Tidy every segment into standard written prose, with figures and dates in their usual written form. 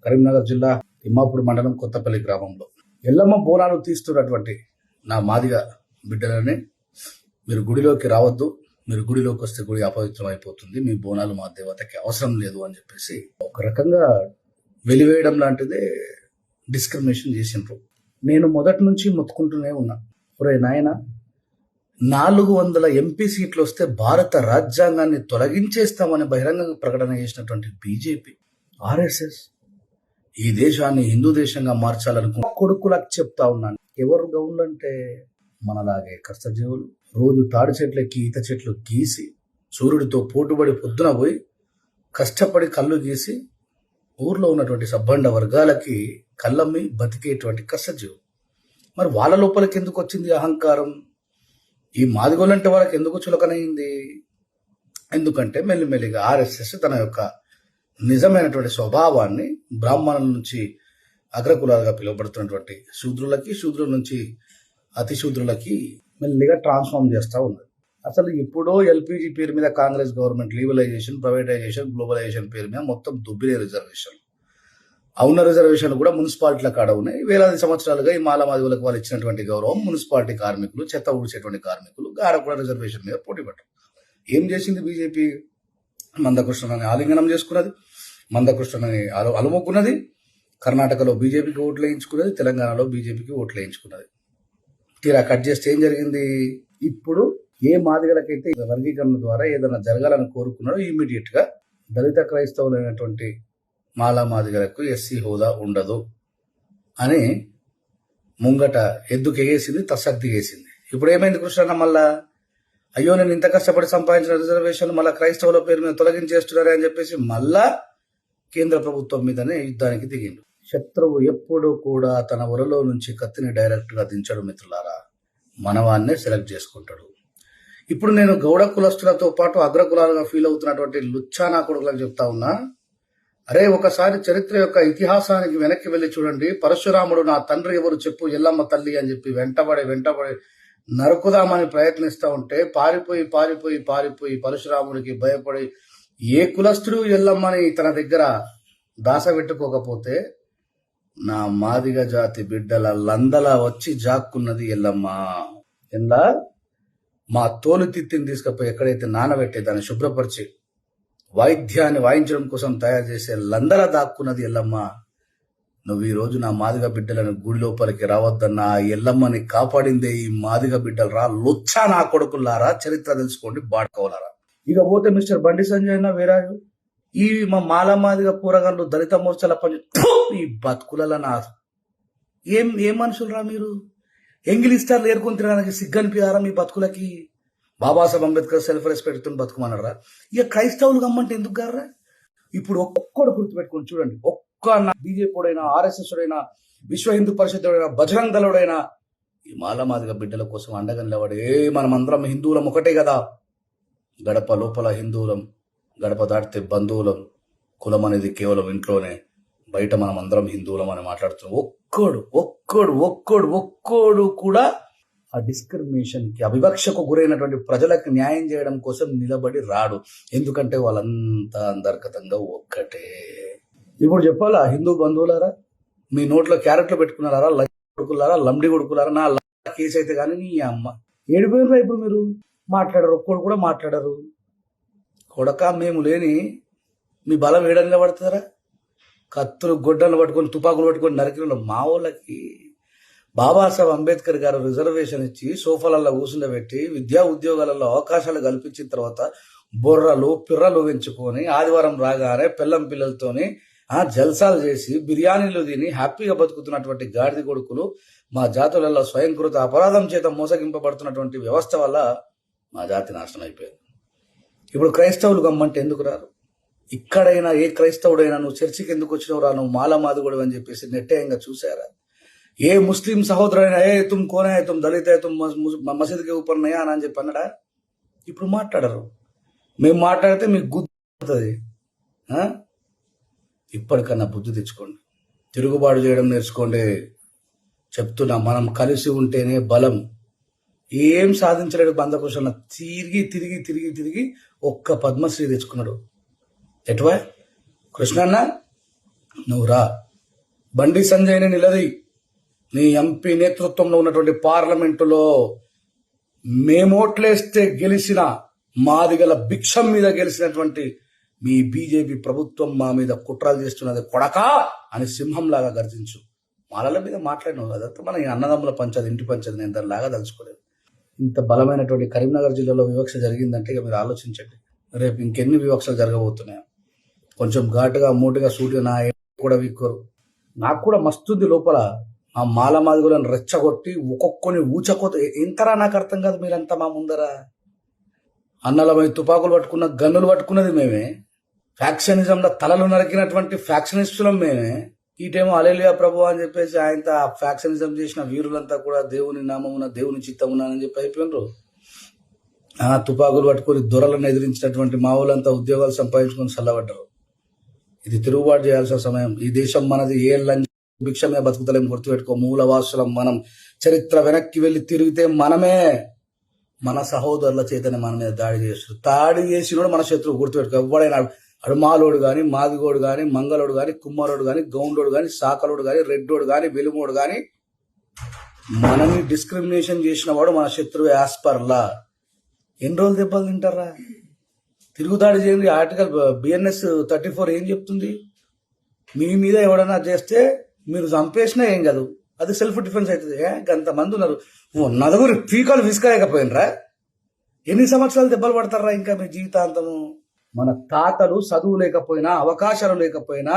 కరీంనగర్ జిల్లా తిమ్మాపూర్ మండలం కొత్తపల్లి గ్రామంలో ఎల్లమ్మ బోనాలు తీస్తున్నటువంటి నా మాదిగ బిడ్డలని మీరు గుడిలోకి రావద్దు, మీరు గుడిలోకి వస్తే గుడి అపవిత్రం అయిపోతుంది, మీ బోనాలు మా దేవతకి అవసరం లేదు అని చెప్పేసి ఒక రకంగా వెలివేయడం లాంటిదే డిస్క్రిమినేషన్ చేసిండ్రు. నేను మొదటి నుంచి మొత్తుకుంటూనే ఉన్నా, ఒరే నాయన 400 ఎంపీ సీట్లు వస్తే భారత రాజ్యాంగాన్ని తొలగించేస్తామని బహిరంగ ప్రకటన చేసినటువంటి బీజేపీ, ఆర్ఎస్ఎస్ ఈ దేశాన్ని హిందూ దేశంగా మార్చాలనుకున్న కొడుకులకు చెప్తా ఉన్నాను. ఎవరు గౌన్లంటే మనలాగే కష్టజీవులు, రోజు తాడి చెట్లకి ఈత చెట్లు గీసి సూర్యుడితో పోటుబడి పొద్దున పోయి కష్టపడి కళ్ళు గీసి ఊర్లో ఉన్నటువంటి సబ్బండ వర్గాలకి కళ్ళమ్మి బతికేటువంటి కష్టజీవులు. మరి వాళ్ళ లోపలికి ఎందుకు వచ్చింది అహంకారం? ఈ మాదిగోళ్ళంటే వాళ్ళకి ఎందుకు చులకనైంది? ఎందుకంటే మెల్లిమెల్లిగా ఆర్ఎస్ఎస్ తన యొక్క నిజమైనటువంటి స్వభావాన్ని బ్రాహ్మణుల నుంచి అగ్రకులాలుగా పిలువబడుతున్నటువంటి శూద్రులకి, శూద్రుల నుంచి అతి శూద్రులకి మెల్లిగా ట్రాన్స్ఫార్మ్ చేస్తూ ఉన్నది. అసలు ఎప్పుడో ఎల్పిజి పేరు మీద Congress government legalisation, privatisation, globalisation పేరు మీద మొత్తం దుబ్బిరే రిజర్వేషన్, అవున రిజర్వేషన్ కూడా మున్సిపాలిటీల కాడ ఉన్నాయి. వేలాది సంవత్సరాలుగా ఈ మాలమాదివులకు వాళ్ళు ఇచ్చినటువంటి గౌరవం మున్సిపాలిటీ కార్మికులు, చెత్త ఊడ్చేటువంటి కార్మికులు గాడ కూడా రిజర్వేషన్ మీద పోటీ పడ్డారు. ఏం చేసింది బీజేపీ? మందకృష్ణని ఆలింగనం చేసుకున్నది, మందకృష్ణని అలుముకున్నది. కర్ణాటకలో బీజేపీకి ఓట్లు వేయించుకున్నది, తెలంగాణలో బీజేపీకి ఓట్లు వేయించుకున్నది. తీరా కట్ చేస్తే ఏం జరిగింది? ఇప్పుడు ఏ మాదిగలకైతే వర్గీకరణ ద్వారా ఏదైనా జరగాలని కోరుకున్నాడో ఇమీడియట్ గా దళిత క్రైస్తవులైనటువంటి మాలా మాదిగలకు ఎస్సీ హోదా ఉండదు అని ముంగట ఎద్దుకెగేసింది, తసక్దిగేసింది. ఇప్పుడు ఏమైంది కృష్ణన్న? మళ్ళా అయ్యో నేను ఇంత కష్టపడి సంపాదించిన రిజర్వేషన్ మళ్ళీ క్రైస్తవుల పేరు మీద తొలగించేస్తున్నారే అని చెప్పేసి మళ్ళా కేంద్ర ప్రభుత్వం మీదనే యుద్ధానికి దిగిండు. శత్రువు ఎప్పుడూ కూడా తన ఒరలో నుంచి కత్తిని డైరెక్ట్ గా దించడు మిత్రులారా, మనవాన్నే సెలెక్ట్ చేసుకుంటాడు. ఇప్పుడు నేను గౌడ కులస్తులతో పాటు అగ్రకులాలుగా ఫీల్ అవుతున్నటువంటి లుచ్చానా కొడుకులకు చెప్తా ఉన్నా, అరే ఒకసారి చరిత్ర యొక్క ఇతిహాసానికి వెనక్కి వెళ్ళి చూడండి. పరశురాముడు నా తండ్రి ఎవరు చెప్పు ఎల్లమ్మ తల్లి అని చెప్పి వెంటబడి నరుకుదామని ప్రయత్నిస్తూ ఉంటే పారిపోయి పరశురాముడికి భయపడి ఏ కులస్తుడు ఎల్లమ్మని తన దగ్గర దాసపెట్టుకోకపోతే నా మాదిగ జాతి బిడ్డల లందలా వచ్చి జాక్కున్నది ఎల్లమ్మ. ఎలా మా తోలు తిత్తిని తీసుకుపోయి ఎక్కడైతే నానబెట్టే దాన్ని శుభ్రపరిచి వాయిద్యాన్ని వాయించడం కోసం తయారు చేసే లందల దాక్కున్నది ఎల్లమ్మ. నువ్వు ఈ రోజు నా మాదిగ బిడ్డలను గుడి లోపలికి రావద్దన్న ఆ ఎల్లమ్మని కాపాడిందే ఈ మాదిగ బిడ్డలు రా. లుచ్చా నా కొడుకులారా, చరిత్ర తెలుసుకోండి బాడుకోవాలరా. ఇక పోతే మిస్టర్ బండి సంజయ్ అన్న వీరాజు, ఈ మా మాల మాదిగ కూరగాళ్ళు దళిత మోర్చల పని ఈ బతుకుల నా ఏం మనుషులు రా మీరు? ఎంగిలిస్టార్లు ఏరుకొని తినడానికి సిగ్గనిపియారా మీ బతుకులకి? బాబాసాహెబ్ అంబేద్కర్ సెల్ఫ్ రెస్పెక్ట్ తో బతుకుమన్నారా? ఇక క్రైస్తవులు గమ్మంటే ఎందుకు గారా? ఇప్పుడు ఒక్కడు గుర్తుపెట్టుకుని చూడండి, ఒక్క బీజేపీ ఓడైనా, ఆర్ఎస్ఎస్ ఓడైనా, విశ్వ హిందూ పరిషత్ ఓడైనా, బజరంగ్ దళోడైనా ఈ మాలమాదిగ బిడ్డల కోసం అండగా నిలబడి మనమందరం హిందువులం ఒకటే కదా, గడప లోపల హిందువులం, గడప దాటితే బంధువులం, కులం అనేది కేవలం ఇంట్లోనే, బయట మనం అందరం హిందువులం అని మాట్లాడుతున్నాం. ఒక్కడు కూడా ఆ డిస్క్రిమినేషన్ కి, అవివక్షకు గురైనటువంటి ప్రజలకు న్యాయం చేయడం కోసం నిలబడి రాడు. ఎందుకంటే వాళ్ళంతా అంతర్గతంగా ఒక్కటే. ఇప్పుడు చెప్పాలా హిందూ బంధువులారా, మీ నోట్లో క్యారెట్లు పెట్టుకున్నారా, కొడుకులారా, లంబడి కొడుకులారా, నా కేసు అయితే కానీ నీ అమ్మ ఏడిపోయినరా. ఇప్పుడు మీరు మాట్లాడరు, ఒక్కడు కూడా మాట్లాడరు. కొడక మేము లేని మీ బలం ఏడ నిలబడతారా? కత్తులు గొడ్డలు పట్టుకొని తుపాకులు పట్టుకొని నరికిన మా వాళ్ళకి బాబాసాహెబ్ అంబేద్కర్ గారు రిజర్వేషన్ ఇచ్చి సోఫాలలో కూర్చుండబెట్టి విద్యా ఉద్యోగాలలో అవకాశాలు కల్పించిన తర్వాత బొర్రలు పిర్రలు పెంచుకొని ఆదివారం రాగానే పిల్లం పిల్లలతోని జల్సాలు చేసి బిర్యానీలు తిని హ్యాపీగా బతుకుతున్నటువంటి గాడిద కొడుకులు మా జాతులలో స్వయంకృత అపరాధం చేత మోసగింపబడుతున్నటువంటి వ్యవస్థ వల్ల మా జాతి నాశనం అయిపోయింది. ఇప్పుడు క్రైస్తవులు గమ్మంటే ఎందుకు రారు? ఇక్కడైనా ఏ క్రైస్తవుడైనా నువ్వు చర్చికి ఎందుకు వచ్చినవు రా, నువ్వు మాల మాదిగోడు అని చెప్పేసి నెట్టేయంగా చూసారా? ఏ ముస్లిం సహోదరుడైనా తుమ్ కోనే తుమ్ దళిత తుమ్ మసీద్కి ఊపర్ నయా అని చెప్పి అన్నాడా? ఇప్పుడు మాట్లాడరు. మేము మాట్లాడితే మీకు గుర్తుంది. ఇప్పటికన్నా బుద్ధి తెచ్చుకోండి, తిరుగుబాటు చేయడం నేర్చుకోండి. చెప్తున్నా, మనం కలిసి ఉంటేనే బలం. ఏం సాధించలేడు బంధకృష్ణ. తిరిగి ఒక్క పద్మశ్రీ తెచ్చుకున్నాడు. ఎటువా కృష్ణన్న నువ్వు రా, బండి సంజయ్ని నిలది. నీ ఎంపీ నేతృత్వంలో ఉన్నటువంటి పార్లమెంటులో మేమోట్లేస్తే గెలిచిన మాదిగల భిక్షం మీద గెలిచినటువంటి మీ బీజేపీ ప్రభుత్వం మా మీద కుట్రలు చేస్తున్నది కొడకా అని సింహంలాగా గర్జించు. మాలల మీద మాట్లాడినావు, అదంతా మన అన్నదమ్ముల పంచాది, ఇంటి పంచాది, నేను దానిలాగా తలుచుకోలేదు. ఇంత బలమైనటువంటి కరీంనగర్ జిల్లాలో వివక్ష జరిగిందంటే ఇక మీరు ఆలోచించండి, రేపు ఇంకెన్ని వివక్షలు జరగబోతున్నాయో. కొంచెం ఘాటుగా మూటుగా సూటిగా నా కూడా వీక్కోరు. నాకు కూడా మస్తుంది లోపల, ఆ మాల మాదిగులను రెచ్చగొట్టి ఒక్కొక్కని ఊచకోత ఎంతరా నాకు అర్థం కాదు. మీరంతా మా ముందర అన్నలమై తుపాకులు పట్టుకున్న గన్నులు పట్టుకున్నది మేమే, ఫ్యాక్షనిజంలో తలలు నరికినటువంటి ఫ్యాక్షనిస్టులం మేమే. ఈటేమో అలెలుయా ప్రభు అని చెప్పేసి ఆయన ఫ్యాక్షనిజం చేసిన వీరులంతా కూడా దేవుని నామమున దేవుని చిత్తమున అని చెప్పి అయిపోయినరు. ఆ తుపాకులు పట్టుకొని దొరలను ఎదిరించినటువంటి మావులంతా ఉద్యోగాలు సంపాదించుకొని చల్లబడ్డారు. ఇది తిరుగుబాటు చేయాల్సిన సమయం. ఈ దేశం మనది, ఏ లంచ భిక్షమే బతుకుతలేం, గుర్తుపెట్టుకో. మూలవాసులం మనం. చరిత్ర వెనక్కి వెళ్ళి తిరిగితే మనమే మన సహోదరుల చేతనే మన మీద దాడి చేస్తారు. దాడి చేసినోడు మన శత్రువు, గుర్తుపెట్టుకో. ఎవడైనా అడుమాలోడు కానీ, మాదిగోడు కానీ, మంగళోడు కానీ, కుమ్మరోడు కానీ, గౌండోడు కానీ, సాకలోడు కానీ, రెడ్డోడు కానీ, వెలుమోడు కానీ, మనని డిస్క్రిమినేషన్ చేసిన వాడు మన శత్రువు యాస్పర్లా. ఎన్ని రోజులు దెబ్బలు తింటారా? తిరుగుదాడి చేయండి. ఆర్టికల్ బిఎన్ఎస్ 34 ఏం చెప్తుంది? మీ మీద ఎవడన్నా చేస్తే మీరు చంపేసినా ఏం కాదు, అది సెల్ఫ్ డిఫెన్స్ అవుతుంది. అంతమంది ఉన్నారు, నలుగురు పీకలు విసుకలేకపోయినరా? ఎన్ని సంవత్సరాలు దెబ్బలు పడతారా ఇంకా మీ జీవితాంతము? మన తాతలు చదువు లేకపోయినా, అవకాశాలు లేకపోయినా,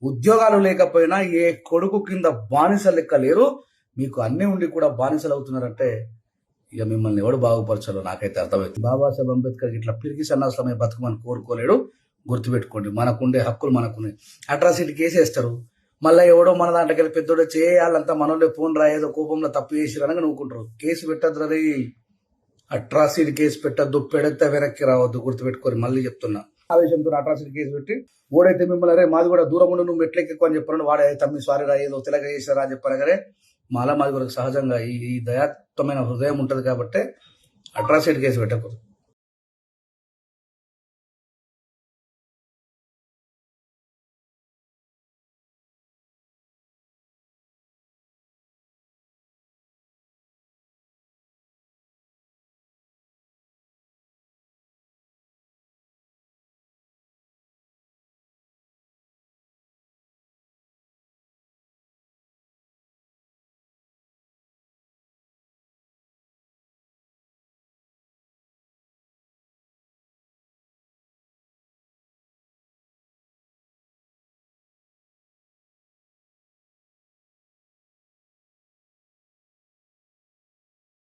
ఉద్యోగాలు లేకపోయినా ఏ కొడుకు కింద బానిస లెక్క లేరు. మీకు అన్నీ ఉండి కూడా బానిసలు అవుతున్నారంటే ఇక మిమ్మల్ని ఎవడు బాగుపరచాలో నాకైతే అర్థమవుతుంది. బాబాసాహెబ్ అంబేద్కర్ ఇట్లా పిరికి సన్నాసలమే బతుకమని కోరుకోలేడు. గుర్తుపెట్టుకోండి, మనకుండే హక్కులు మనకున్నాయి. అట్రాసిటీ కేసు వేస్తారు, మళ్ళీ ఎవడో మన దాంట్లోకి వెళ్ళి పెద్దోడో చేయాలంతా మనోళ్ళే ఫోన్ రాయేదో కోపంలో తప్పు చేసి అనగా నవ్వుకుంటారు. కేసు పెట్టద్దు రే, అట్రాసిటీ కేసు పెట్టద్దు, పెడితే వెనక్కి రావద్దు. గుర్తుపెట్టుకొని మళ్ళీ చెప్తున్నా, ఆవేశంతో అట్రాసిటీ కేసు పెట్టి ఓడైతే మిమ్మల్ని అరే మాది కూడా దూరం ఉండి నువ్వు మెట్లెక్కు అని చెప్పాను, వాడే తమ్మి సారీ రా ఏదో తెలగ చేశారా అని చెప్పాను. కానీ మాది కూడా సహజంగా ఈ దయాత్మమైన హృదయం ఉంటుంది కాబట్టి అట్రాసిటీ కేసు పెట్టకూడదు.